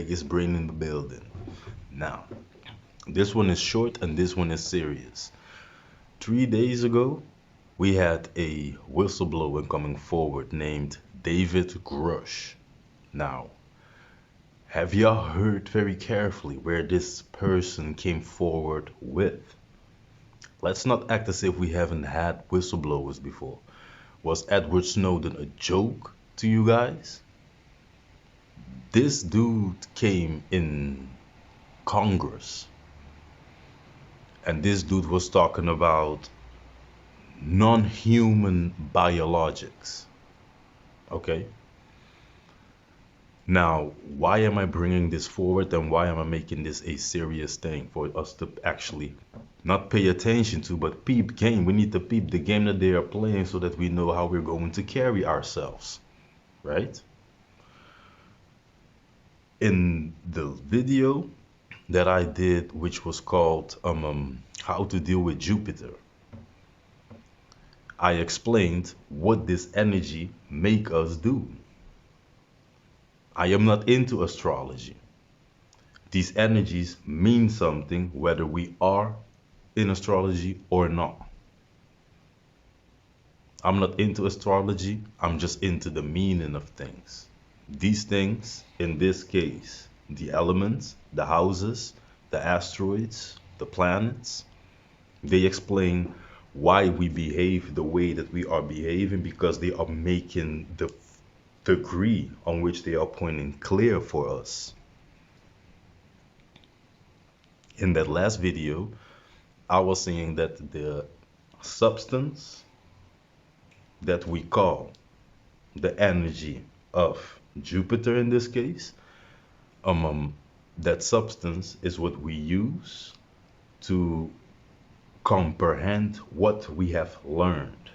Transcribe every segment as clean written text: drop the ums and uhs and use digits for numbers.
biggest brain in the building. Now, this one is short and this one is serious. 3 days ago, we had a whistleblower coming forward named David Grush. Now, have y'all heard very carefully where this person came forward with? Let's not act as if we haven't had whistleblowers before. Was Edward Snowden a joke to you guys? This dude came in Congress and this dude was talking about non-human biologics. Okay? Now, why am I bringing this forward and why am I making this a serious thing for us to actually not pay attention to, but peep game? We need to peep the game that they are playing so that we know how we're going to carry ourselves, right? In the video that I did, which was called How to Deal with Jupiter, I explained what this energy make us do. I am not into astrology. These energies mean something whether we are in astrology or not. I'm not into astrology, I'm just into the meaning of things. These things, in this case, the elements, the houses, the asteroids, the planets, they explain why we behave the way that we are behaving because they are making the degree on which they are pointing clear for us. In that last video, I was saying that the substance that we call the energy of Jupiter in this case, that substance is what we use to comprehend what we have learned.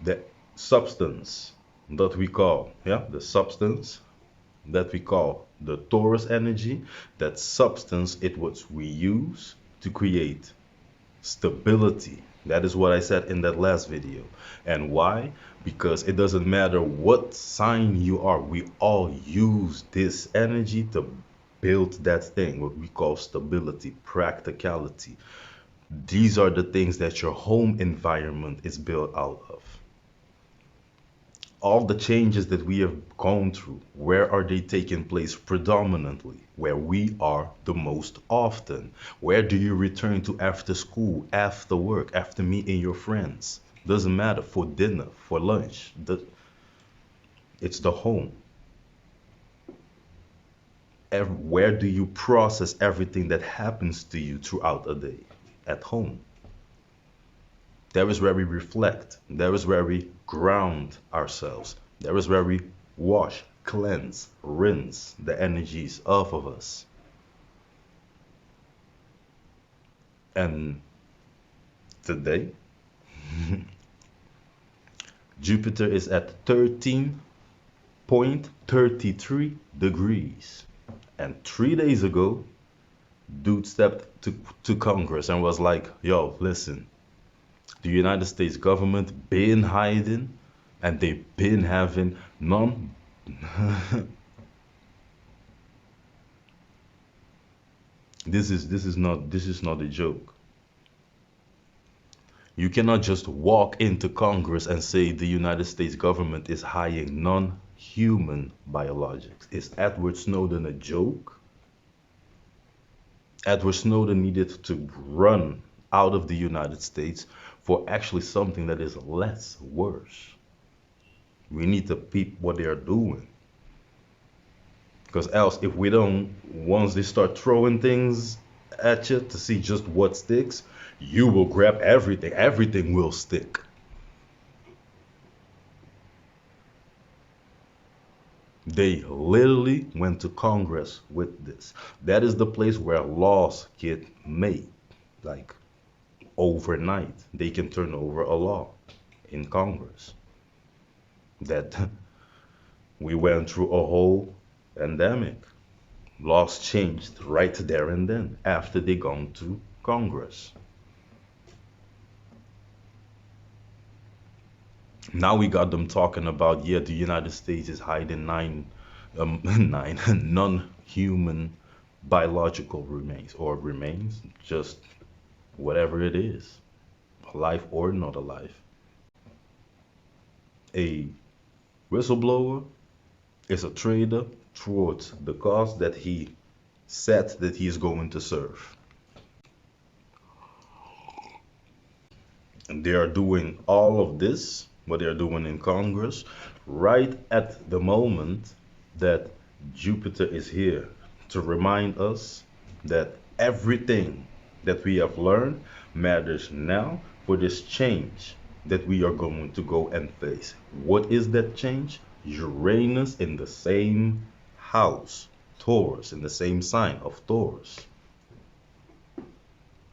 The substance that we call, the substance that we call the Taurus energy, that substance it what we use to create stability. That is what I said in that last video. And why? Because it doesn't matter what sign you are, we all use this energy to build that thing, what we call stability, practicality. These are the things that your home environment is built out of. All the changes that we have gone through, where are they taking place predominantly? Where we are the most often. Where do you return to after school, after work, after meeting your friends? Doesn't matter, for dinner, for lunch. It's the home. Where do you process everything that happens to you throughout a day? At home. There is where we reflect. There is where we ground ourselves. There is where we wash, cleanse, rinse the energies off of us. And today, Jupiter is at 13.33 degrees. And 3 days ago, dude stepped to Congress and was like, yo, listen, the United States government been hiding and they've been having none. This is not a joke. You cannot just walk into Congress and say the United States government is hiding non-human biologics. Is Edward Snowden a joke? Edward Snowden needed to run out of the United States for actually something that is less worse. We need to peep what they are doing. Because else, if we don't, once they start throwing things at you to see just what sticks, you will grab everything. Everything will stick. They literally went to Congress with this. That is the place where laws get made. Like overnight, they can turn over a law in Congress. That we went through a whole pandemic. Laws changed right there and then after they gone to Congress. Now we got them talking about, yeah, the United States is hiding nine non-human biological remains, just whatever it is, alive or not alive. A whistleblower is a trader towards the cause that he said that he is going to serve. And they are doing all of this, what they are doing in Congress, right at the moment that Jupiter is here to remind us that everything that we have learned matters now for this change that we are going to go and face. What is that change? Uranus in the same house, Taurus, in the same sign of Taurus.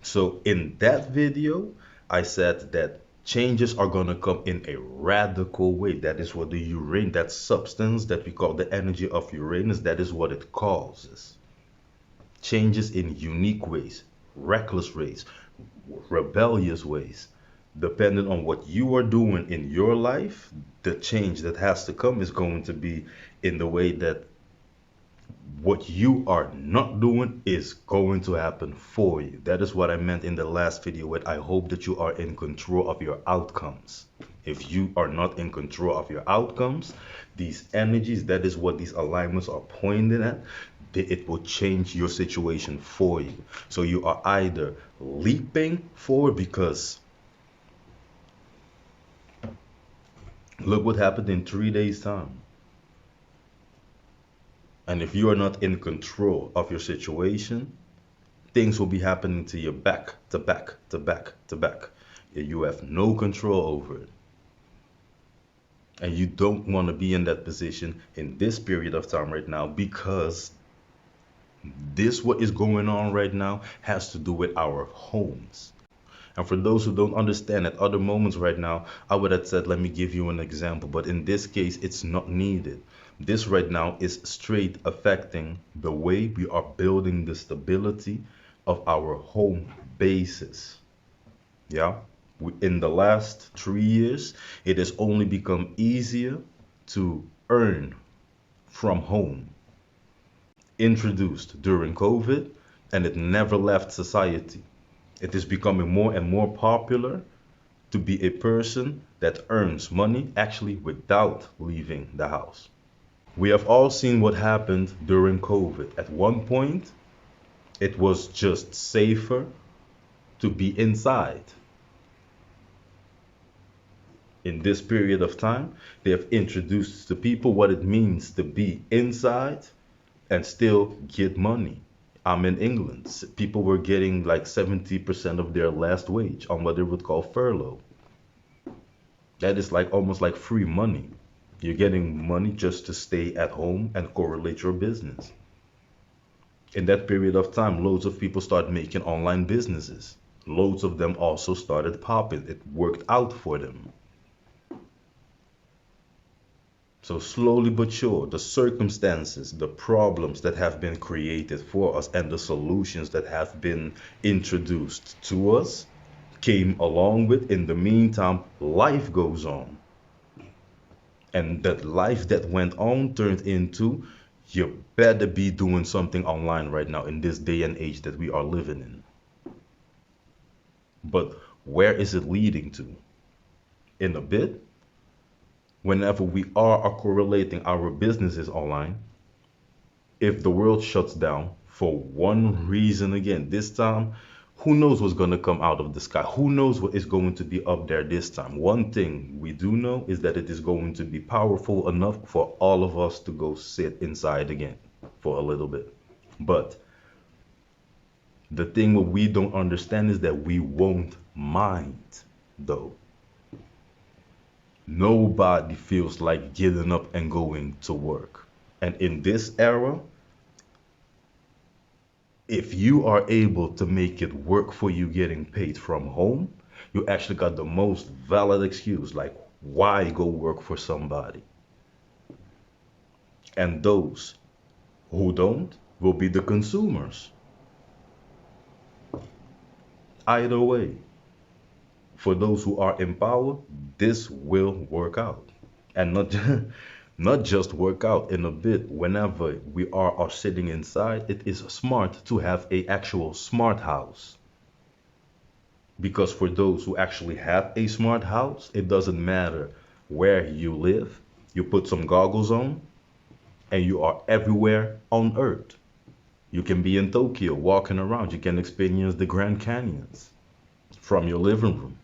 So in that video, I said that changes are going to come in a radical way. That is what the Uranus, that substance that we call the energy of Uranus, that is what it causes. Changes in unique ways, reckless ways, rebellious ways. Depending on what you are doing in your life, the change that has to come is going to be in the way that what you are not doing is going to happen for you. That is what I meant in the last video with I hope that you are in control of your outcomes. If you are not in control of your outcomes, these energies, that is what these alignments are pointing at, it will change your situation for you. So you are either leaping forward because look what happened in 3 days' time. And if you are not in control of your situation, things will be happening to you back to back to back to back. You have no control over it. And you don't want to be in that position in this period of time right now, because this, what is going on right now, has to do with our homes. And for those who don't understand, at other moments right now, I would have said, let me give you an example. But in this case, it's not needed. This right now is straight affecting the way we are building the stability of our home bases. Yeah. In the last 3 years, it has only become easier to earn from home. Introduced during COVID, and it never left society. It is becoming more and more popular to be a person that earns money actually without leaving the house. We have all seen what happened during COVID. At one point, it was just safer to be inside. In this period of time, they have introduced to people what it means to be inside and still get money. I'm in England. People were getting like 70% of their last wage on what they would call furlough. That is like almost like free money. You're getting money just to stay at home and correlate your business. In that period of time, loads of people started making online businesses. Loads of them also started popping. It worked out for them. So slowly but sure, the circumstances, the problems that have been created for us and the solutions that have been introduced to us came along with, in the meantime, life goes on. And that life that went on turned into, you better be doing something online right now in this day and age that we are living in. But where is it leading to? In a bit, whenever we are correlating our businesses online, if the world shuts down for one reason again, this time, who knows what's going to come out of the sky? Who knows what is going to be up there this time? One thing we do know is that it is going to be powerful enough for all of us to go sit inside again for a little bit. But the thing what we don't understand is that we won't mind, though. Nobody feels like getting up and going to work. And in this era, if you are able to make it work for you getting paid from home, you actually got the most valid excuse, like why go work for somebody? And those who don't will be the consumers. Either way, for those who are in power, this will work out. And not Not just work out in a bit whenever we are sitting inside. It is smart to have a actual smart house. Because for those who actually have a smart house, it doesn't matter where you live. You put some goggles on and you are everywhere on Earth. You can be in Tokyo walking around. You can experience the Grand Canyons from your living room.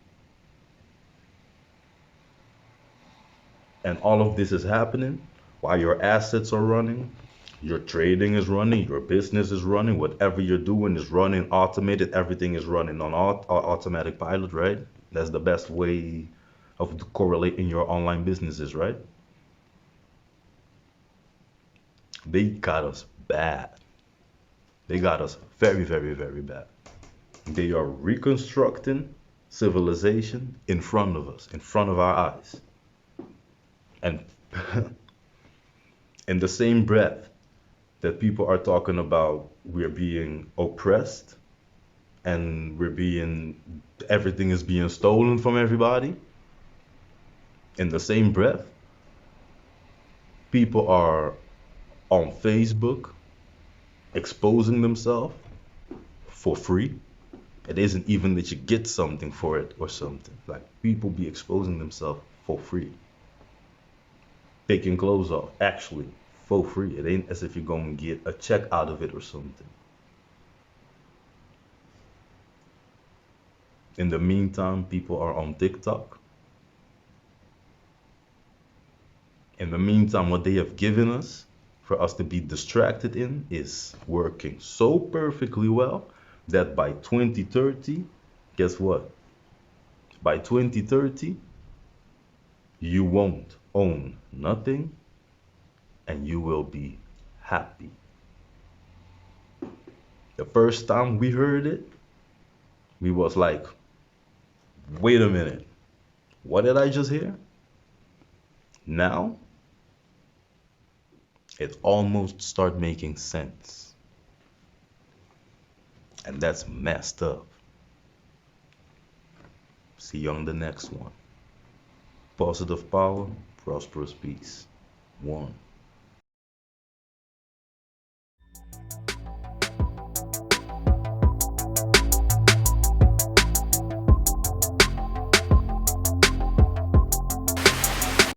And all of this is happening while your assets are running, your trading is running, your business is running, whatever you're doing is running automated, everything is running on automatic pilot, right? That's the best way of correlating your online businesses, right? They got us bad. They got us very, very, very bad. They are reconstructing civilization in front of us, in front of our eyes. And in the same breath that people are talking about we're being oppressed and everything is being stolen from everybody, in the same breath, people are on Facebook exposing themselves for free. It isn't even that you get something for it or something. Like people be exposing themselves for free. Taking clothes off, actually, for free. It ain't as if you're going to get a check out of it or something. In the meantime, people are on TikTok. In the meantime, what they have given us for us to be distracted in is working so perfectly well that by 2030, guess what? By 2030, you won't own nothing and you will be happy. The first time we heard it, we was like, wait a minute, what did I just hear? Now, it almost start making sense. And that's messed up. See you on the next one. Positive power, prosperous peace. One.